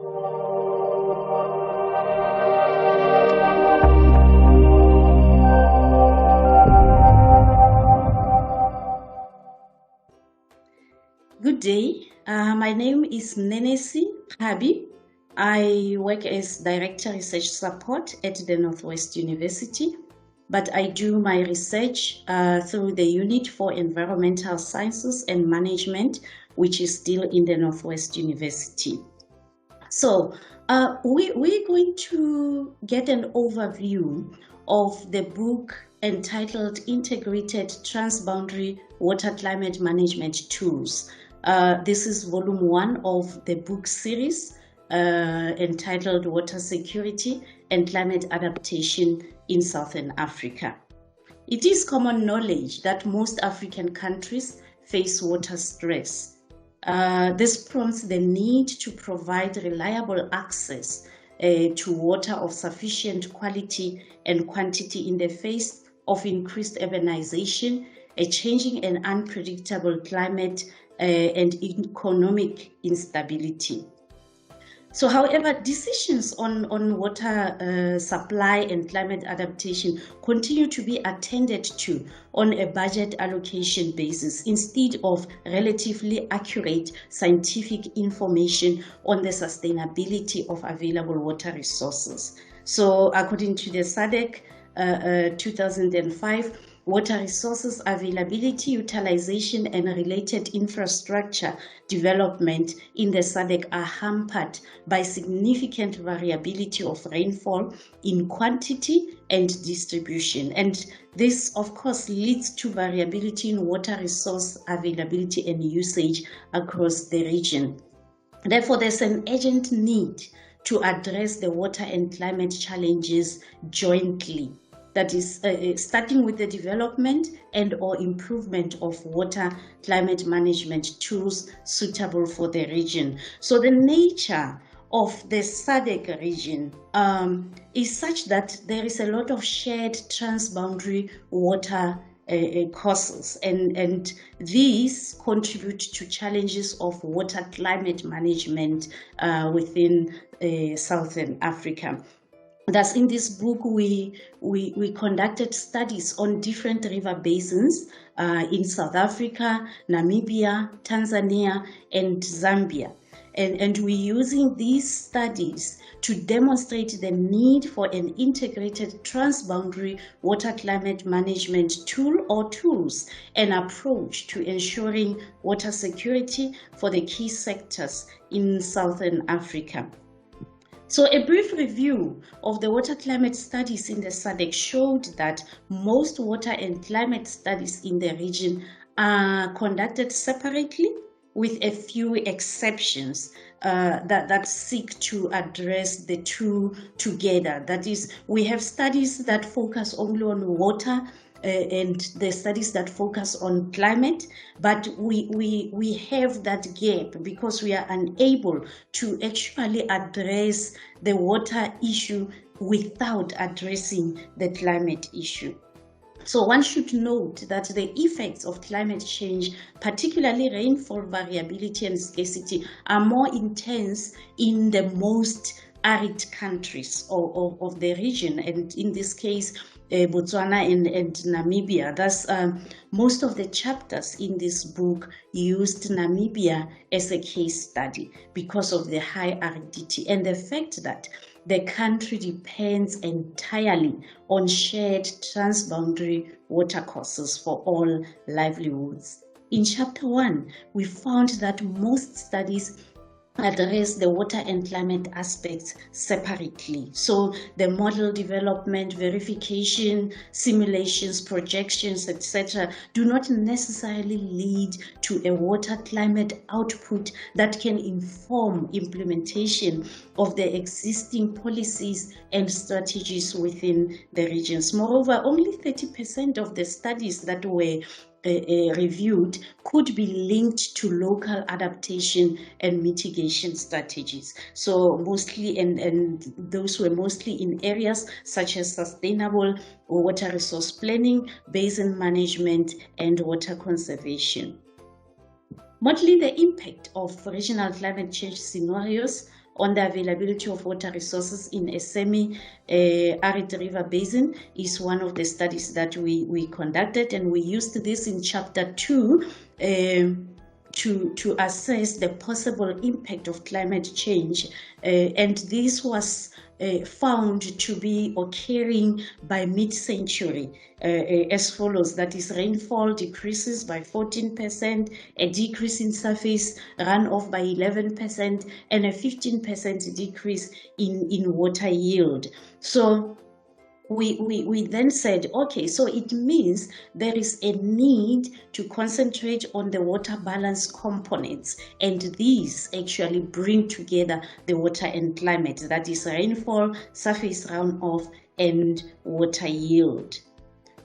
Good day. My name is Nnenesi Kgabi. I work as Director Research Support at the Northwest University, but I do my research through the Unit for Environmental Sciences and Management, which is still in the Northwest University. So we're going to get an overview of the book entitled Integrated Transboundary Water Climate Management Tools. This is volume 1 of the book series entitled Water Security and Climate Adaptation in Southern Africa. It is common knowledge that most African countries face water stress. This prompts the need to provide reliable access to water of sufficient quality and quantity in the face of increased urbanization, a changing and unpredictable climate, and economic instability. So, however, decisions on water supply and climate adaptation continue to be attended to on a budget allocation basis instead of relatively accurate scientific information on the sustainability of available water resources. So, according to the SADC 2005, water resources availability, utilization, and related infrastructure development in the SADC are hampered by significant variability of rainfall in quantity and distribution. And this, of course, leads to variability in water resource availability and usage across the region. Therefore, there's an urgent need to address the water and climate challenges jointly. That is starting with the development and or improvement of water climate management tools suitable for the region. So the nature of the SADC region is such that there is a lot of shared transboundary water courses, and these contribute to challenges of water climate management within Southern Africa. Thus, in this book, we conducted studies on different river basins in South Africa, Namibia, Tanzania, and Zambia. And we're using these studies to demonstrate the need for an integrated transboundary water climate management tool or tools, an approach to ensuring water security for the key sectors in Southern Africa. So a brief review of the water climate studies in the SADC showed that most water and climate studies in the region are conducted separately, with a few exceptions that seek to address the two together. That is, we have studies that focus only on water and the studies that focus on climate, but we have that gap because we are unable to actually address the water issue without addressing the climate issue. So one should note that the effects of climate change, particularly rainfall variability and scarcity, are more intense in the most arid countries of the region, and in this case Botswana and Namibia. Thus, most of the chapters in this book used Namibia as a case study because of the high aridity and the fact that the country depends entirely on shared transboundary water courses for all livelihoods. In chapter 1, we found that most studies address the water and climate aspects separately. So the model development, verification, simulations, projections, etc. do not necessarily lead to a water climate output that can inform implementation of the existing policies and strategies within the regions. Moreover, only 30% of the studies that were reviewed could be linked to local adaptation and mitigation strategies. So mostly, and those were mostly in areas such as sustainable water resource planning, basin management, and water conservation. Modeling the impact of regional climate change scenarios on the availability of water resources in a semi-arid river basin is one of the studies that we conducted, and we used this in chapter 2 to assess the possible impact of climate change, and this was found to be occurring by mid-century as follows: that is, rainfall decreases by 14%, a decrease in surface runoff by 11%, and a 15% decrease in water yield. So we then said, okay, so it means there is a need to concentrate on the water balance components, and these actually bring together the water and climate, that is rainfall, surface runoff, and water yield.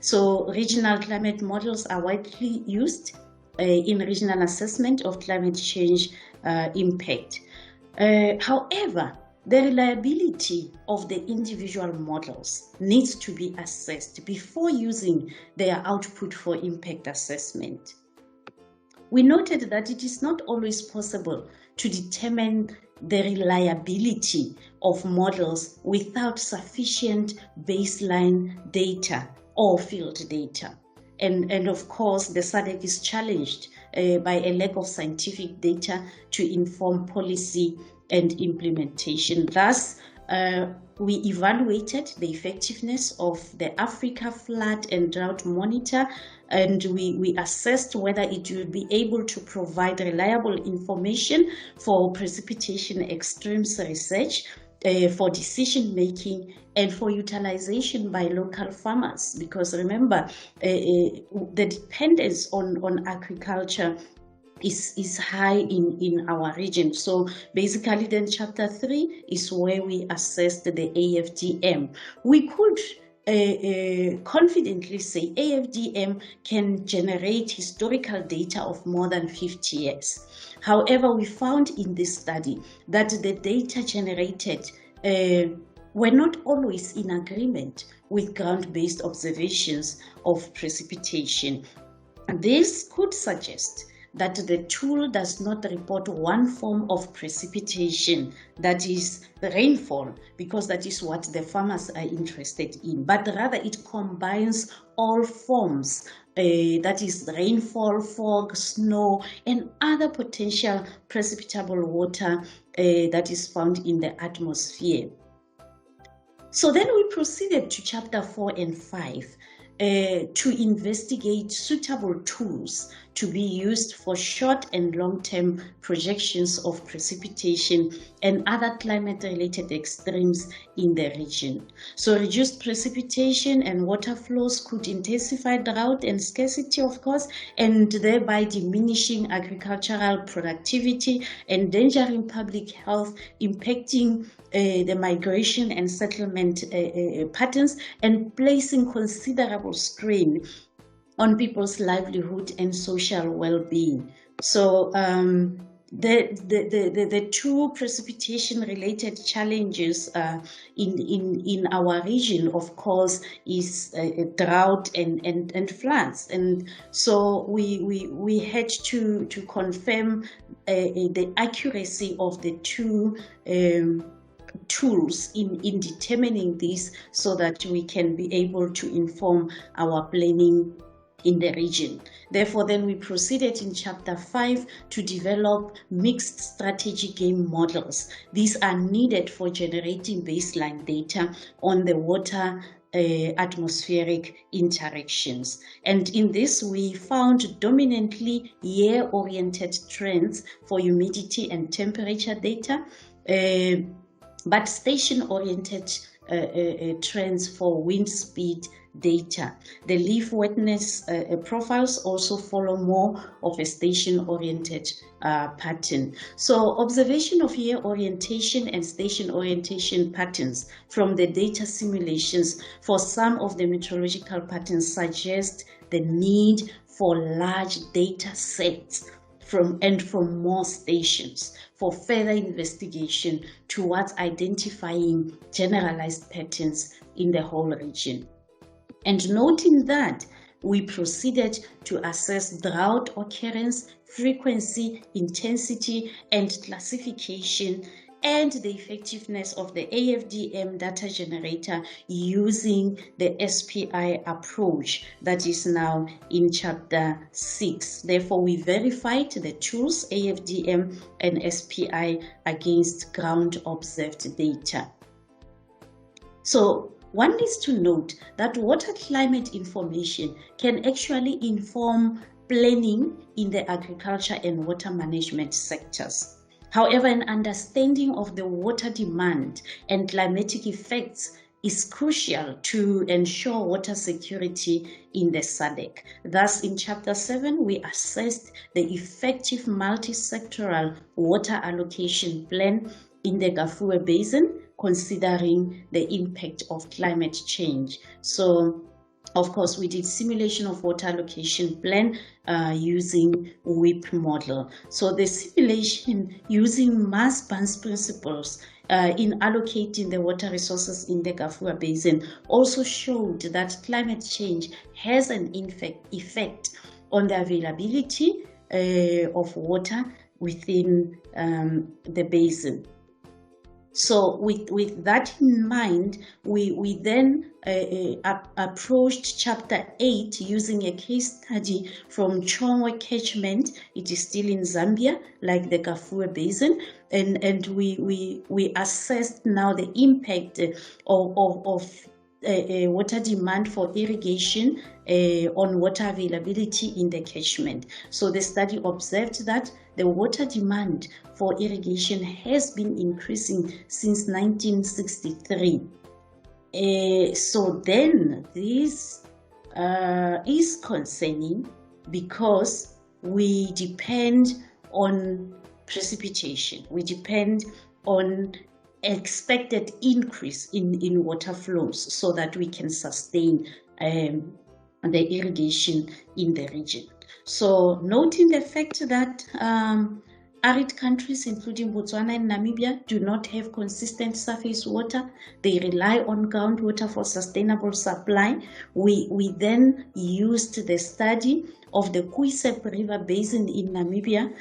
So regional climate models are widely used in regional assessment of climate change impact. However, the reliability of the individual models needs to be assessed before using their output for impact assessment. We noted that it is not always possible to determine the reliability of models without sufficient baseline data or field data. And of course, the SADC is challenged by a lack of scientific data to inform policy and implementation. Thus, we evaluated the effectiveness of the Africa Flood and Drought Monitor, and we assessed whether it would be able to provide reliable information for precipitation extremes research, for decision making, and for utilization by local farmers. Because remember, the dependence on agriculture is high in our region. So basically then chapter 3 is where we assessed the AFDM. We could confidently say AFDM can generate historical data of more than 50 years. However, we found in this study that the data generated were not always in agreement with ground-based observations of precipitation. This could suggest that the tool does not report one form of precipitation, that is the rainfall, because that is what the farmers are interested in, but rather it combines all forms, that is rainfall, fog, snow, and other potential precipitable water that is found in the atmosphere. So then we proceeded to chapter 4 and 5 to investigate suitable tools to be used for short and long-term projections of precipitation and other climate-related extremes in the region. So reduced precipitation and water flows could intensify drought and scarcity, of course, and thereby diminishing agricultural productivity, endangering public health, impacting the migration and settlement patterns, and placing considerable strain on people's livelihood and social well-being. So the two precipitation-related challenges in our region, of course, is drought and floods. And so we had to confirm the accuracy of the two tools in determining this, so that we can be able to inform our planning in the region. Therefore, then we proceeded in chapter 5 to develop mixed strategy game models. These are needed for generating baseline data on the water atmospheric interactions. And in this, we found dominantly year-oriented trends for humidity and temperature data, but station-oriented trends for wind speed data. The leaf wetness profiles also follow more of a station-oriented pattern. So observation of year orientation and station orientation patterns from the data simulations for some of the meteorological patterns suggest the need for large data sets from more stations for further investigation towards identifying generalized patterns in the whole region. And noting that, we proceeded to assess drought occurrence, frequency, intensity, and classification and the effectiveness of the AFDM data generator using the SPI approach that is now in chapter 6. Therefore, we verified the tools AFDM and SPI against ground observed data. So one needs to note that water climate information can actually inform planning in the agriculture and water management sectors. However, an understanding of the water demand and climatic effects is crucial to ensure water security in the SADC. Thus, in Chapter 7, we assessed the effective multi-sectoral water allocation plan in the Kafue Basin, considering the impact of climate change. So, of course, we did simulation of water allocation plan using WEAP model. So the simulation using mass balance principles in allocating the water resources in the Kafue Basin also showed that climate change has an effect on the availability of water within the basin. So with that in mind, we then approached Chapter 8 using a case study from Chomwe catchment. It is still in Zambia, like the Kafue Basin, and we assessed now the impact of water demand for irrigation on water availability in the catchment. So the study observed that the water demand for irrigation has been increasing since 1963. So then this is concerning because we depend on precipitation. We depend on expected increase in water flows so that we can sustain the irrigation in the region. So noting the fact that arid countries including Botswana and Namibia do not have consistent surface water, they rely on groundwater for sustainable supply. We then used the study of the Kuisep River Basin in Namibia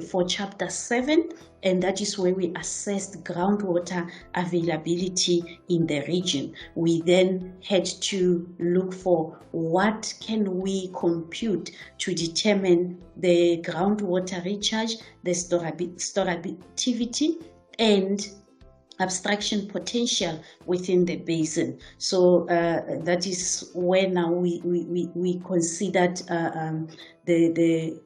for Chapter 7, and that is where we assessed groundwater availability in the region. We then had to look for what can we compute to determine the groundwater recharge, the storability, and abstraction potential within the basin. So that is where now we considered the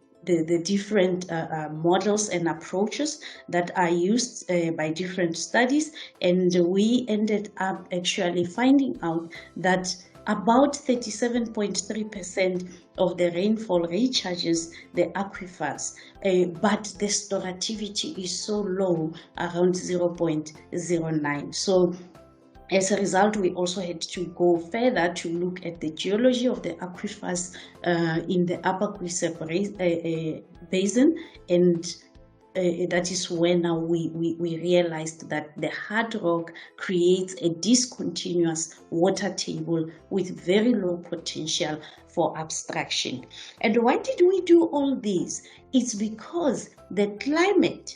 different models and approaches that are used by different studies, and we ended up actually finding out that about 37.3% of the rainfall recharges the aquifers, but the storativity is so low, around 0.09. So as a result, we also had to go further to look at the geology of the aquifers in the Upper Kuisep Basin, and that is when now we realized that the hard rock creates a discontinuous water table with very low potential for abstraction. And why did we do all this? It's because the climate,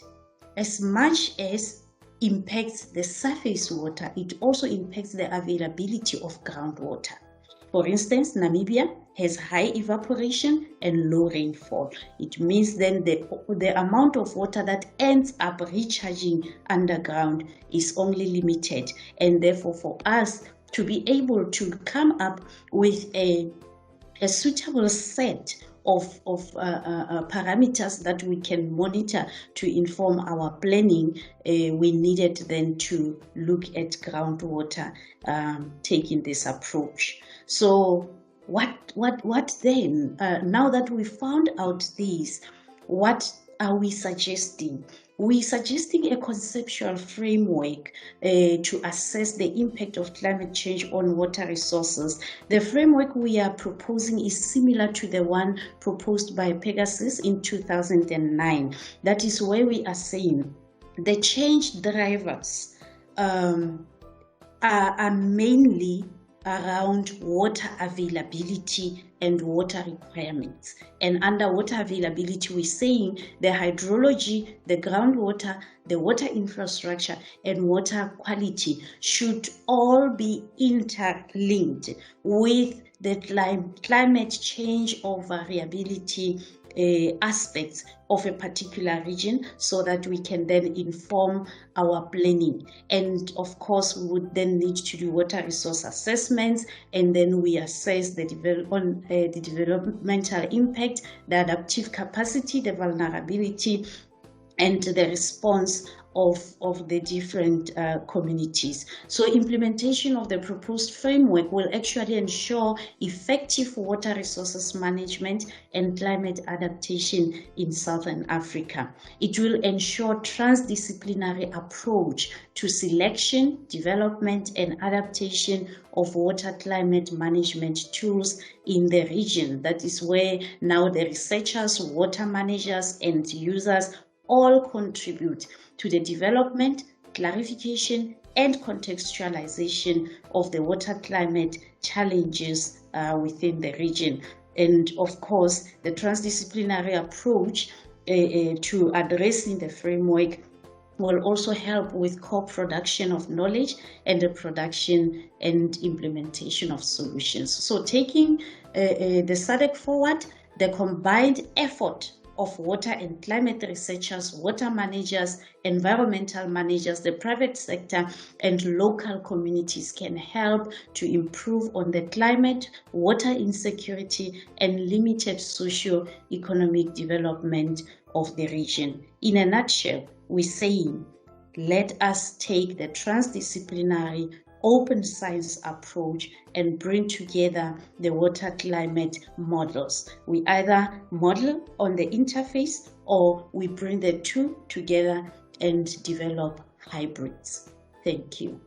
as much as impacts the surface water, it also impacts the availability of groundwater. For instance, Namibia has high evaporation and low rainfall. It means then the amount of water that ends up recharging underground is only limited, and therefore for us to be able to come up with a suitable set of parameters that we can monitor to inform our planning, we needed then to look at groundwater, taking this approach. So what then? Now that we found out this, what are we suggesting? We're suggesting a conceptual framework to assess the impact of climate change on water resources. The framework we are proposing is similar to the one proposed by Pegasus in 2009. That is where we are saying the change drivers are mainly around water availability and water requirements. And under water availability, we're saying the hydrology, the groundwater, the water infrastructure, and water quality should all be interlinked with the climate change or variability aspects of a particular region, so that we can then inform our planning. And of course, we would then need to do water resource assessments, and then we assess the developmental impact, the adaptive capacity, the vulnerability, and the response of the different communities. So implementation of the proposed framework will actually ensure effective water resources management and climate adaptation in Southern Africa. It will ensure transdisciplinary approach to selection, development, and adaptation of water climate management tools in the region. That is where now the researchers, water managers, and users all contribute to the development, clarification, and contextualization of the water climate challenges within the region. And of course, the transdisciplinary approach to addressing the framework will also help with co-production of knowledge and the production and implementation of solutions. So taking the SADC forward, the combined effort of water and climate researchers, water managers, environmental managers, the private sector, and local communities can help to improve on the climate, water insecurity, and limited socio-economic development of the region. In a nutshell, we're saying, let us take the transdisciplinary open science approach and bring together the water climate models. We either model on the interface, or we bring the two together and develop hybrids. Thank you.